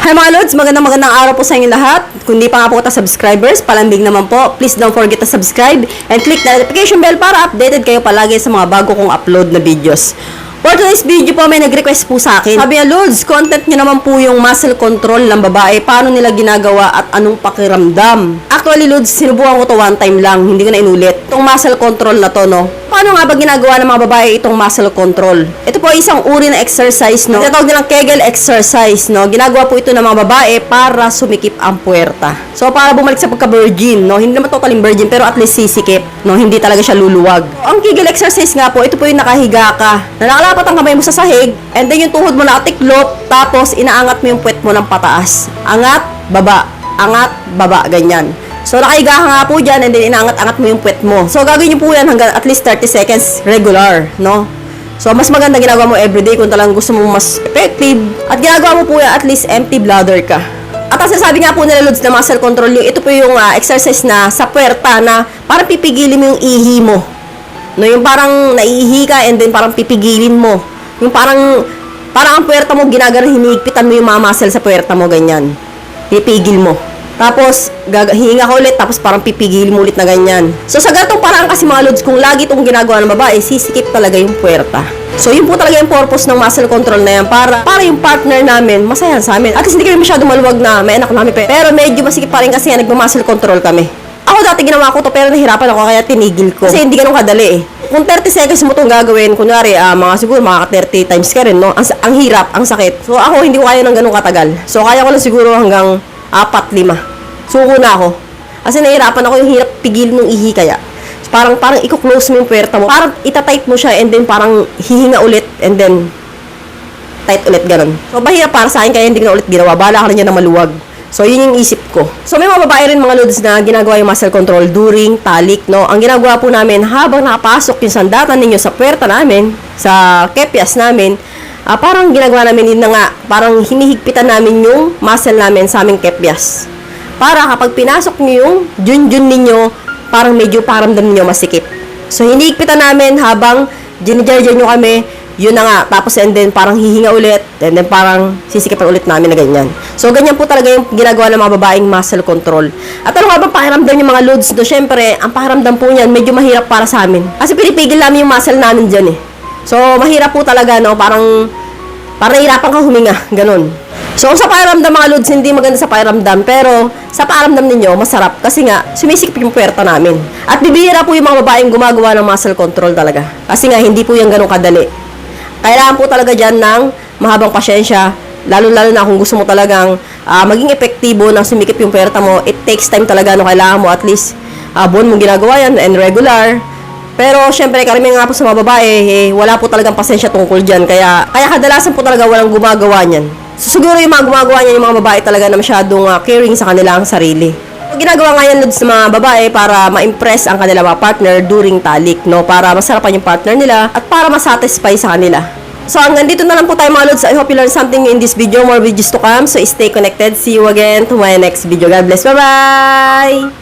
Hi mga Lods, magandang araw po sa inyo lahat. Kung di pa nga po kita subscribers, palambing naman po. Please don't forget to subscribe and click the notification bell para updated kayo palagi sa mga bago kong upload na videos. For today's video po, may nag-request po sa akin. Sabi niya, Lods, content nyo naman po yung muscle control ng babae. Paano nila ginagawa at anong pakiramdam? Actually, Lods, sinubukan ko to one time lang. Hindi ko na inulit. Itong muscle control na to, no? Paano nga ba ginagawa ng mga babae itong muscle control? Ito po isang uri na exercise, no? Tinatawag nilang Kegel exercise, no? Ginagawa po ito ng mga babae para sumikip ang puwerta. So, para bumalik sa pagka-virgin, no? Hindi naman totally virgin, pero at least sisikip, no? Hindi talaga siya luluwag. Ang Kegel exercise nga po, ito po yung nakahiga ka. Nakalapat ang kamay mo sa sahig, and then yung tuhod mo nakatiklop, tapos inaangat mo yung puwet mo ng pataas. Angat, baba, ganyan. So, nakahiga ka nga po dyan, and then inaangat-angat mo yung puwet mo. So, gagawin nyo po yan hanggang at least 30 seconds regular, no? So, mas maganda ginagawa mo everyday kung talagang gusto mo mas effective. At ginagawa mo po yan at least empty bladder ka. At ang sasabi nga po nila, Lods, na muscle control yung ito po yung exercise na sa puwerta na parang pipigilin mo yung ihi mo. No, yung parang naiihi ka and then parang pipigilin mo. Yung parang ang puwerta mo ginagano, hinihigpitan mo yung mga muscle sa puwerta mo, ganyan. Pipigil mo. Tapos, hihinga ka ulit, tapos parang pipigilin mo ulit na ganyan. So, sa ganitong paraan kasi mga Lods, kung lagi itong ginagawa ng babae, sisikip talaga yung puwerta. So, yun po talaga yung purpose ng muscle control na yan, para yung partner namin, masaya sa amin. At least hindi kami masyadong maluwag na may anak namin, pero medyo masikip pa rin kasi yan, nagma-muscle control kami. Ako dati ginawa ko to, pero nahirapan ako, kaya tinigil ko. Kasi hindi ganun kadali eh. Kung 30 seconds mo itong gagawin, kunwari, siguro mga 30 times ka rin, no? Ang hirap, ang sakit. So, ako hindi ko kaya ng ganun katagal. So, kaya ko lang siguro hanggang 4-5. Suko na ako. Kasi nahirapan ako yung hirap pigil ng ihi kaya. So, parang i-close mo yung puwerta mo. Parang itatight mo siya and then parang hihinga ulit and then tight ulit, ganun. So, mahirap para sa akin kaya hindi ko na ulit ginawa. Bahala ka na dyan na maluwag. So, yun yung isip ko. So, may mga babae rin mga Lods na ginagawa yung muscle control during talik, no? Ang ginagawa po namin habang nakapasok yung sandatan ninyo sa puwerta namin, sa kepias namin, parang ginagawa namin yun na nga, parang hinihigpitan namin yung muscle namin sa aming kepias. Para kapag pinasok nyo yung junjun ninyo, parang medyo paramdam ninyo masikip. So, hinihigpitan namin habang ginijarjan nyo kami, yun na nga. Tapos, and then, parang hihinga ulit, and then, parang sisikipan ulit namin na ganyan. So, ganyan po talaga yung ginagawa ng mga babaeng muscle control. At ano nga bang pakiramdam yung mga Lods? No, syempre, ang pakiramdam po niyan, medyo mahirap para sa amin. Kasi pinipigil namin yung muscle namin dyan eh. So, mahirap po talaga, no? Parang nahirapan kang huminga. Ganun. So, sa pakiramdam mga Lods, hindi maganda sa pakiramdam, pero sa pakiramdam ninyo, masarap. Kasi nga, sumisikip yung puwerta namin. At bibihira po yung mga babaeng gumagawa ng muscle control talaga. Kasi nga, hindi po yung ganun kadali. Kailangan po talaga dyan ng mahabang pasyensya, lalo-lalo na kung gusto mo talagang maging epektibo ng sumikip yung puwerta mo. It takes time talaga, no? Kailangan mo at least buwan mong ginagawa yan and regular. Pero, syempre, karamihan nga po sa mga babae, wala po talagang pasensya tungkol dyan. Kaya kadalasan po talaga walang gumagawa niyan. So, siguro yung mga gumagawa niyan, yung mga babae talaga na masyadong caring sa kanilang sarili. So, ginagawa nga yan, Lods, sa mga babae para ma-impress ang kanilang mga partner during talik, no? Para masarapan yung partner nila at para masatisfy sa kanila. So, hanggang dito na lang po tayo mga Lods. I hope you learned something in this video. More videos to come. So, stay connected. See you again to my next video. God bless. Bye-bye!